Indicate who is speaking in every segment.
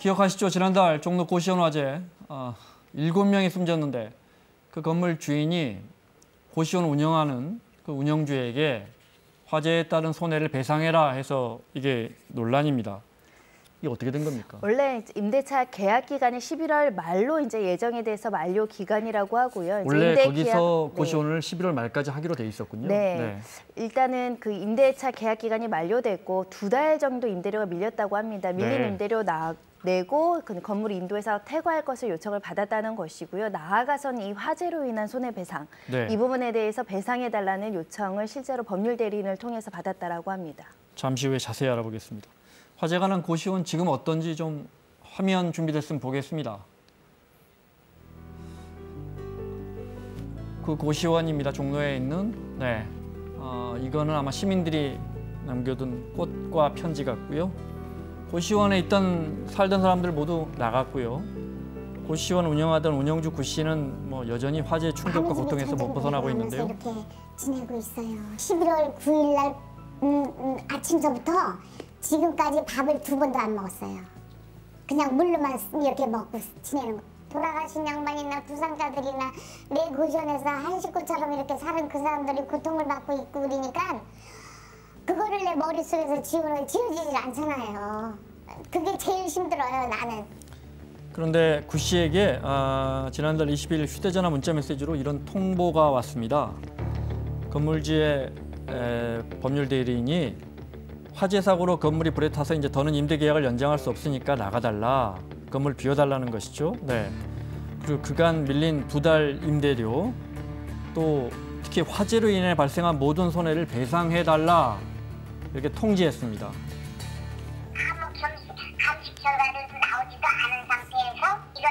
Speaker 1: 기억하시죠? 지난달 종로 고시원 화재 7명이 숨졌는데 그 건물 주인이 고시원 운영하는 그 운영주에게 화재에 따른 손해를 배상해라 해서 이게 논란입니다. 이게 어떻게 된 겁니까?
Speaker 2: 원래 임대차 계약 기간이 11월 말로 이제 예정에 대해서 만료 기간이라고 하고요.
Speaker 1: 원래
Speaker 2: 임대
Speaker 1: 거기서
Speaker 2: 계약,
Speaker 1: 고시원을 11월 말까지 하기로 돼 있었군요.
Speaker 2: 네. 일단은 그 임대차 계약 기간이 만료됐고 2달 정도 임대료가 밀렸다고 합니다. 밀린 임대료 내고 그 건물 인도에서 퇴거할 것을 요청을 받았다는 것이고요. 나아가서는 이 화재로 인한 손해배상, 이 부분에 대해서 배상해달라는 요청을 실제로 법률 대리인을 통해서 받았다라고 합니다.
Speaker 1: 잠시 후에 자세히 알아보겠습니다. 화재가 난 고시원 지금 어떤지 좀 화면 준비됐으면 보겠습니다. 그 고시원입니다. 종로에 있는. 이거는 아마 시민들이 남겨둔 꽃과 편지 같고요. 고시원에 살던 사람들 모두 나갔고요. 고시원 운영하던 운영주 구 씨는 뭐 여전히 화재 충격과 고통에서 못 벗어나고 있는데요.
Speaker 3: 이렇게 지내고 있어요. 11월 9일 날 아침서부터 지금까지 밥을 2번도 안 먹었어요. 그냥 물로만 이렇게 먹고 지내는 거. 돌아가신 양반이나 부상자들이나 내 고시원에서 한 식구처럼 이렇게 사는 그 사람들이 고통을 받고 있고 그러니까 그거를 내 머릿속에서 지워지질 않잖아요. 그게 제일 힘들어요, 나는.
Speaker 1: 그런데 구 씨에게 지난달 20일 휴대전화 문자 메시지로 이런 통보가 왔습니다. 건물주의 법률 대리인이 화재 사고로 건물이 불에 타서 이제 더는 임대 계약을 연장할 수 없으니까 나가달라. 건물 비워달라는 것이죠. 그리고 그간 밀린 2달 임대료, 또 특히 화재로 인해 발생한 모든 손해를 배상해달라 이렇게 통지했습니다.
Speaker 3: 아무 감식 결과들도 나오지도 않은 상태에서 이런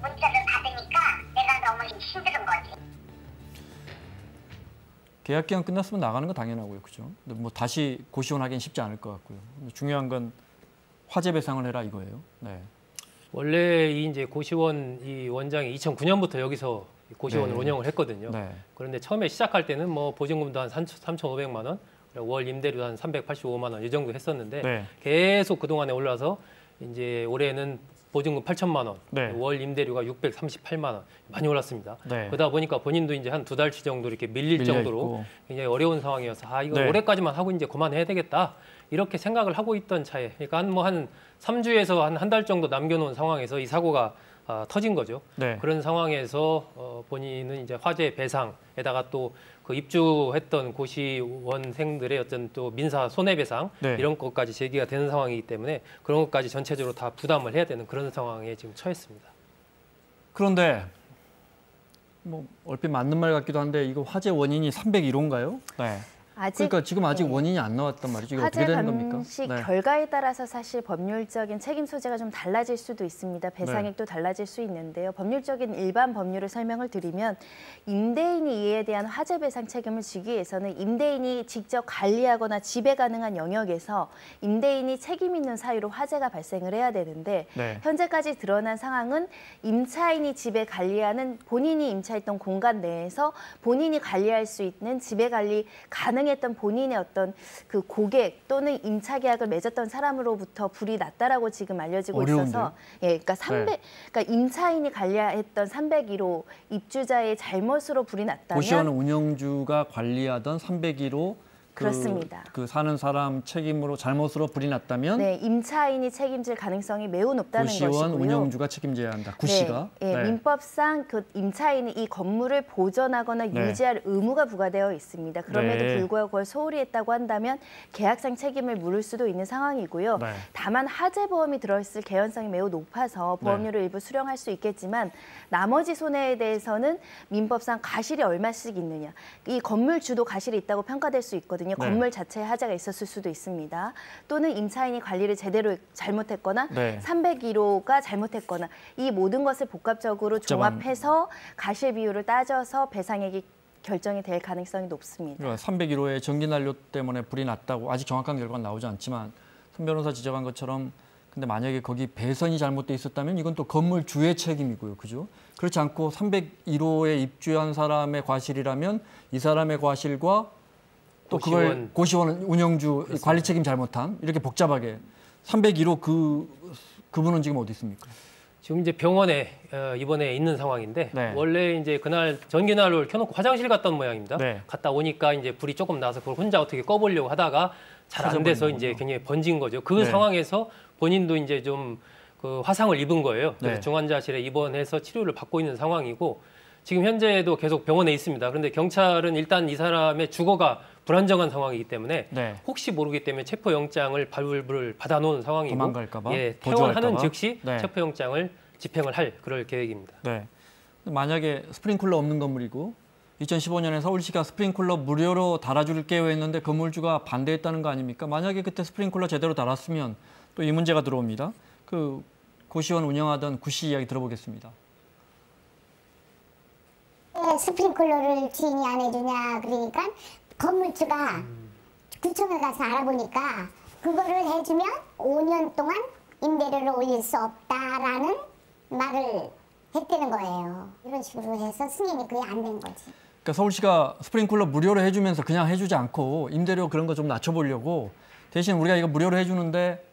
Speaker 3: 문자를 받으니까 내가 너무 힘든 거지.
Speaker 1: 계약 기간 끝났으면 나가는 건 당연하고요, 그죠? 근데 뭐 다시 고시원 하기는 쉽지 않을 것 같고요. 중요한 건 화재 배상을 해라 이거예요.
Speaker 4: 원래 이제 고시원 이 원장이 2009년부터 여기서 고시원을 운영을 했거든요. 그런데 처음에 시작할 때는 뭐 보증금도 한 3,500만 원, 월 임대료도 한 385만 원 이 정도 했었는데 계속 그 동안에 올라서 이제 올해는 보증금 8천만 원, 월 임대료가 638만 원 많이 올랐습니다. 그러다 보니까 본인도 이제 한 2달치 정도 이렇게 밀릴 정도로 있고. 굉장히 어려운 상황이어서 이거 올해까지만 하고 이제 그만해야 되겠다 이렇게 생각을 하고 있던 차에, 그러니까 한 3주에서 한 달 정도 남겨놓은 상황에서 이 사고가 터진 거죠. 그런 상황에서 본인은 이제 화재 배상에다가 또 그 입주했던 고시원생들의 어떤 또 민사 손해배상 이런 것까지 제기가 되는 상황이기 때문에 그런 것까지 전체적으로 다 부담을 해야 되는 그런 상황에 지금 처했습니다.
Speaker 1: 그런데 뭐 얼핏 맞는 말 같기도 한데 이거 화재 원인이 301호인가요? 그러니까 지금 아직 원인이 안 나왔단 말이죠. 이게 어떻게 되는 겁니까?
Speaker 2: 화재 감식 결과에 따라서 사실 법률적인 책임 소재가 좀 달라질 수도 있습니다. 배상액도 달라질 수 있는데요. 법률적인 일반 법률을 설명을 드리면 임대인이 이에 대한 화재 배상 책임을 지기 위해서는 임대인이 직접 관리하거나 지배 가능한 영역에서 임대인이 책임 있는 사유로 화재가 발생을 해야 되는데 현재까지 드러난 상황은 임차인이 지배 관리하는 본인이 임차했던 공간 내에서 본인이 관리할 수 있는 지배 관리 가능했던 본인의 어떤 그 고객 또는 임차 계약을 맺었던 사람으로부터 불이 났다라고 지금 알려지고 있어서 그러니까 그러니까 임차인이 관리했던 301호 입주자의 잘못으로 불이 났다면
Speaker 1: 고시원 운영주가 관리하던 301호
Speaker 2: 그렇습니다.
Speaker 1: 그 사는 사람 책임으로 잘못으로 불이 났다면
Speaker 2: 임차인이 책임질 가능성이 매우 높다는 것이고요.
Speaker 1: 고시원 운영주가 책임져야 한다. 구 씨가.
Speaker 2: 민법상 그 임차인이 이 건물을 보존하거나 유지할 의무가 부과되어 있습니다. 그럼에도 불구하고 그걸 소홀히 했다고 한다면 계약상 책임을 물을 수도 있는 상황이고요. 다만 화재보험이 들어있을 개연성이 매우 높아서 보험료를 일부 수령할 수 있겠지만 나머지 손해에 대해서는 민법상 과실이 얼마씩 있느냐. 이 건물주도 과실이 있다고 평가될 수 있거든요. 건물 자체에 화재가 있었을 수도 있습니다. 또는 임차인이 관리를 제대로 잘못했거나 301호가 잘못했거나 이 모든 것을 복합적으로 종합해서 과실 비율을 따져서 배상액이 결정이 될 가능성이 높습니다.
Speaker 1: 301호의 전기난로 때문에 불이 났다고 아직 정확한 결과는 나오지 않지만 선 변호사 지적한 것처럼 근데 만약에 거기 배선이 잘못돼 있었다면 이건 또 건물주의 책임이고요. 그죠? 그렇지 않고 301호에 입주한 사람의 과실이라면 이 사람의 과실과 또 그걸 고시원 운영주 관리 책임 잘못한 이렇게 복잡하게 301호 그 그분은 지금 어디 있습니까?
Speaker 4: 지금 이제 병원에 입원해 있는 상황인데
Speaker 1: 네.
Speaker 4: 원래 이제 그날 전기난로를 켜놓고 화장실 갔다 온 모양입니다.
Speaker 1: 네.
Speaker 4: 갔다 오니까 이제 불이 조금 나서 그걸 혼자 어떻게 꺼보려고 하다가 잘 안 돼서
Speaker 1: 꺼져버린
Speaker 4: 이제
Speaker 1: 거군요.
Speaker 4: 굉장히 번진 거죠. 그
Speaker 1: 네.
Speaker 4: 상황에서 본인도 이제 좀 그 화상을 입은 거예요. 그래서
Speaker 1: 네.
Speaker 4: 중환자실에 입원해서 치료를 받고 있는 상황이고 지금 현재도 계속 병원에 있습니다. 그런데 경찰은 일단 이 사람의 주거가 불안정한 상황이기 때문에
Speaker 1: 네.
Speaker 4: 혹시 모르기 때문에 체포영장을 발부를 받아놓은 상황이고
Speaker 1: 도망갈까 봐?
Speaker 4: 예,
Speaker 1: 도주할까
Speaker 4: 퇴원하는
Speaker 1: 봐?
Speaker 4: 즉시
Speaker 1: 네.
Speaker 4: 체포영장을 집행을 할 그럴 계획입니다.
Speaker 1: 네. 만약에 스프링클러 없는 건물이고 2015년에 서울시가 스프링클러 무료로 달아줄게요 했는데 건물주가 반대했다는 거 아닙니까? 만약에 그때 스프링클러 제대로 달았으면 또 이 문제가 들어옵니다. 그 고시원 운영하던 구씨 이야기 들어보겠습니다.
Speaker 3: 왜 스프링클러를 주인이 안 해주냐 그러니까 건물주가 구청에 가서 알아보니까 그거를 해주면 5년 동안 임대료를 올릴 수 없다라는 말을 했다는 거예요. 이런 식으로 해서 승인이 그게 안 된 거지.
Speaker 1: 그러니까 서울시가 스프링클러 무료로 해주면서 그냥 해주지 않고 임대료 그런 거 좀 낮춰보려고 대신 우리가 이거 무료로 해주는데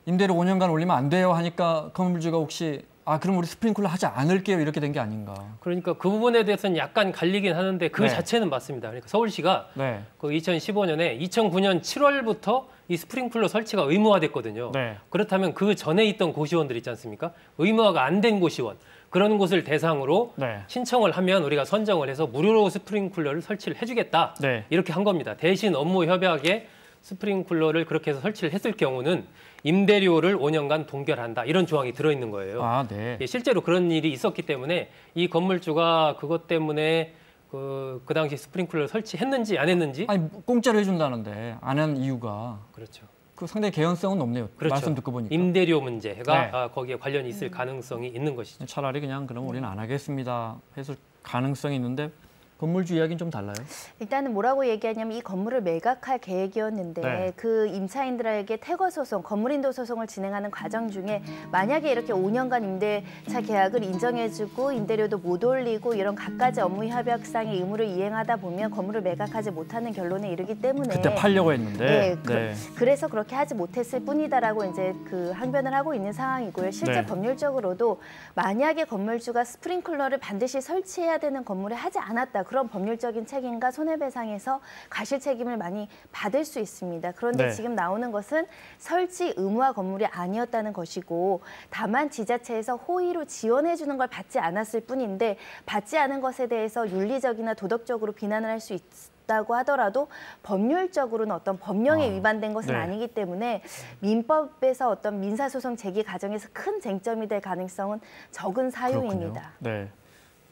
Speaker 1: 임대료 5년간 올리면 안 돼요 하니까 건물주가 혹시 그럼 우리 스프링클러 하지 않을게요 이렇게 된 게 아닌가.
Speaker 4: 그러니까 그 부분에 대해서는 약간 갈리긴 하는데 그
Speaker 1: 네.
Speaker 4: 자체는 맞습니다. 그러니까 서울시가
Speaker 1: 네.
Speaker 4: 그 2015년에 2009년 7월부터 이 스프링클러 설치가 의무화됐거든요.
Speaker 1: 네.
Speaker 4: 그렇다면 그 전에 있던 고시원들 있지 않습니까? 의무화가 안 된 고시원 그런 곳을 대상으로
Speaker 1: 네.
Speaker 4: 신청을 하면 우리가 선정을 해서 무료로 스프링클러를 설치를 해주겠다.
Speaker 1: 네.
Speaker 4: 이렇게 한 겁니다. 대신 업무 협약에 스프링클러를 그렇게 해서 설치를 했을 경우는 임대료를 5년간 동결한다. 이런 조항이 들어있는 거예요.
Speaker 1: 네.
Speaker 4: 예, 실제로 그런 일이 있었기 때문에 이 건물주가 그것 때문에 그 당시 스프링클러를 설치했는지 안 했는지
Speaker 1: 아니 공짜로 해준다는데 안 한 이유가
Speaker 4: 그렇죠.
Speaker 1: 그 상당히 개연성은 높네요.
Speaker 4: 그렇죠.
Speaker 1: 말씀 듣고 보니까.
Speaker 4: 임대료 문제가
Speaker 1: 네.
Speaker 4: 거기에 관련이 있을 가능성이 있는 것이죠.
Speaker 1: 차라리 그냥 그럼 우리는 안 하겠습니다 해서 가능성이 있는데 건물주 이야기는 좀 달라요.
Speaker 2: 일단은 뭐라고 얘기하냐면 이 건물을 매각할 계획이었는데
Speaker 1: 네.
Speaker 2: 그 임차인들에게 퇴거 소송, 건물인도 소송을 진행하는 과정 중에 만약에 이렇게 5년간 임대차 계약을 인정해주고 임대료도 못 올리고 이런 갖가지 업무 협약상의 의무를 이행하다 보면 건물을 매각하지 못하는 결론에 이르기 때문에
Speaker 1: 그때 팔려고 했는데.
Speaker 2: 네, 그래서 그렇게 하지 못했을 뿐이다라고 이제 그 항변을 하고 있는 상황이고요. 실제
Speaker 1: 네.
Speaker 2: 법률적으로도 만약에 건물주가 스프링클러를 반드시 설치해야 되는 건물에 하지 않았다. 그런 법률적인 책임과 손해배상에서 가실 책임을 많이 받을 수 있습니다. 그런데
Speaker 1: 네.
Speaker 2: 지금 나오는 것은 설치 의무화 건물이 아니었다는 것이고 다만 지자체에서 호의로 지원해 주는 걸 받지 않았을 뿐인데 받지 않은 것에 대해서 윤리적이나 도덕적으로 비난을 할 수 있다고 하더라도 법률적으로는 어떤 법령에 위반된 것은
Speaker 1: 네.
Speaker 2: 아니기 때문에 민법에서 어떤 민사소송 제기 과정에서 큰 쟁점이 될 가능성은 적은 사유입니다.
Speaker 1: 그렇군요. 네.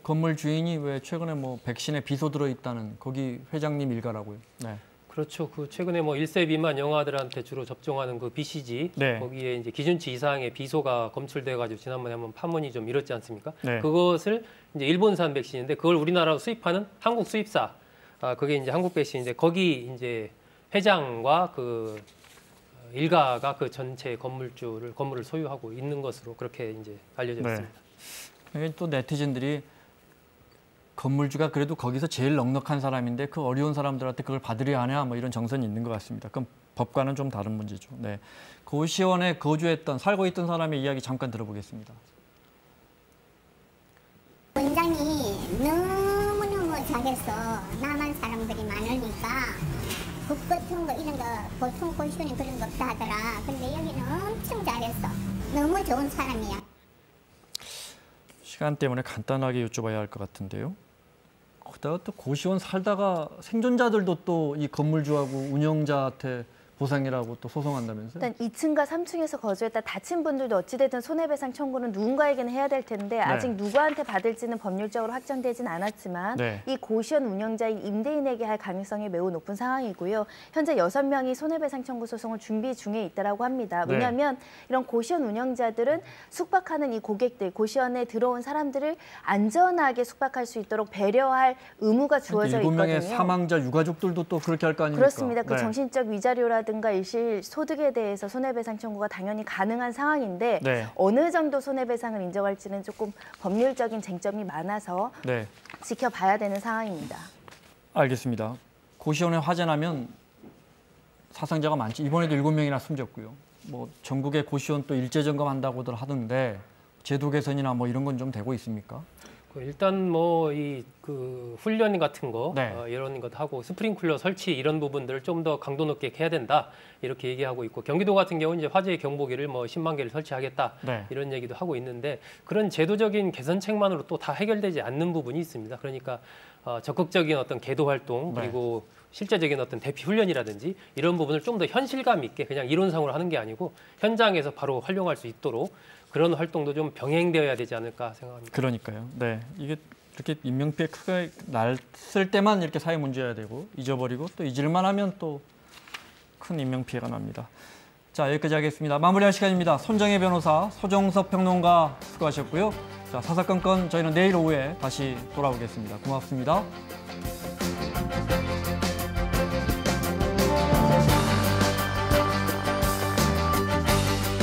Speaker 1: 건물 주인이 왜 최근에 뭐 백신에 비소 들어있다는 거기 회장님 일가라고요. 네.
Speaker 4: 그렇죠. 그 최근에 뭐 1세 미만 영아들한테 주로 접종하는 그 BCG
Speaker 1: 네.
Speaker 4: 거기에 이제 기준치 이상의 비소가 검출돼 가지고 지난번에 한번 파문이 좀 일었지 않습니까?
Speaker 1: 네.
Speaker 4: 그것을 이제 일본산 백신인데 그걸 우리나라로 수입하는 한국 수입사 그게 이제 한국 백신인데 거기 이제 회장과 그 일가가 그 전체 건물을 소유하고 있는 것으로 그렇게 이제 알려져
Speaker 1: 네.
Speaker 4: 있습니다.
Speaker 1: 이게 또 네티즌들이 건물주가 그래도 거기서 제일 넉넉한 사람인데 그 어려운 사람들한테 그걸 받으려 하냐 뭐 이런 정선이 있는 것 같습니다. 그럼 법과는 좀 다른 문제죠. 네. 고시원에 살고 있던 사람의 이야기 잠깐 들어보겠습니다.
Speaker 3: 원장이 너무너무 잘해서 남한 사람들이 많으니까 국 같은 거 이런 거 보통 고시원에 그런 거 없다 하더라. 근데 여기는 엄청 잘했어. 너무 좋은 사람이야.
Speaker 1: 시간 때문에 간단하게 여쭤봐야 할 것 같은데요. 거기다가 또 고시원 살다가 생존자들도 또 이 건물주하고 운영자한테 보상이라고 또 소송한다면서요?
Speaker 2: 일단 2층과 3층에서 거주했다 다친 분들도 어찌됐든 손해배상 청구는 누군가에게는 해야 될 텐데 아직 누구한테 받을지는 법률적으로 확정되진 않았지만
Speaker 1: 네.
Speaker 2: 이 고시원 운영자인 임대인에게 할 가능성이 매우 높은 상황이고요. 현재 6명이 손해배상 청구 소송을 준비 중에 있다고 합니다.
Speaker 1: 네.
Speaker 2: 왜냐하면 이런 고시원 운영자들은 숙박하는 이 고객들, 고시원에 들어온 사람들을 안전하게 숙박할 수 있도록 배려할 의무가 주어져 있거든요.
Speaker 1: 7명의 사망자 유가족들도 또 그렇게 할 거 아닙니까?
Speaker 2: 그렇습니다. 그
Speaker 1: 네.
Speaker 2: 정신적 위자료라든가 일실 소득에 대해서 손해배상 청구가 당연히 가능한 상황인데
Speaker 1: 네.
Speaker 2: 어느 정도 손해배상을 인정할지는 조금 법률적인 쟁점이 많아서
Speaker 1: 네.
Speaker 2: 지켜봐야 되는 상황입니다.
Speaker 1: 알겠습니다. 고시원에 화재 나면 사상자가 많지. 이번에도 7명이나 숨졌고요. 뭐 전국의 고시원 또 일제 점검한다고들 하던데 제도 개선이나 뭐 이런 건 좀 되고 있습니까?
Speaker 4: 일단 뭐 이 그 훈련 같은 거
Speaker 1: 네.
Speaker 4: 이런 것 하고 스프링클러 설치 이런 부분들을 좀 더 강도 높게 해야 된다 이렇게 얘기하고 있고 경기도 같은 경우는 이제 화재 경보기를 뭐 10만 개를 설치하겠다
Speaker 1: 네.
Speaker 4: 이런 얘기도 하고 있는데 그런 제도적인 개선책만으로 또 다 해결되지 않는 부분이 있습니다. 그러니까 적극적인 어떤 계도 활동
Speaker 1: 네.
Speaker 4: 그리고 실제적인 어떤 대피 훈련이라든지 이런 부분을 좀 더 현실감 있게 그냥 이론상으로 하는 게 아니고 현장에서 바로 활용할 수 있도록 그런 활동도 좀 병행되어야 되지 않을까 생각합니다.
Speaker 1: 그러니까요. 네, 이게 이렇게 인명피해 크게 났을 때만 이렇게 사회 문제여야 되고 잊어버리고 또 잊을만 하면 또 큰 인명피해가 납니다. 자, 여기까지 하겠습니다. 마무리할 시간입니다. 손정혜 변호사, 소정섭 평론가 수고하셨고요. 자, 사사건건 저희는 내일 오후에 다시 돌아오겠습니다. 고맙습니다.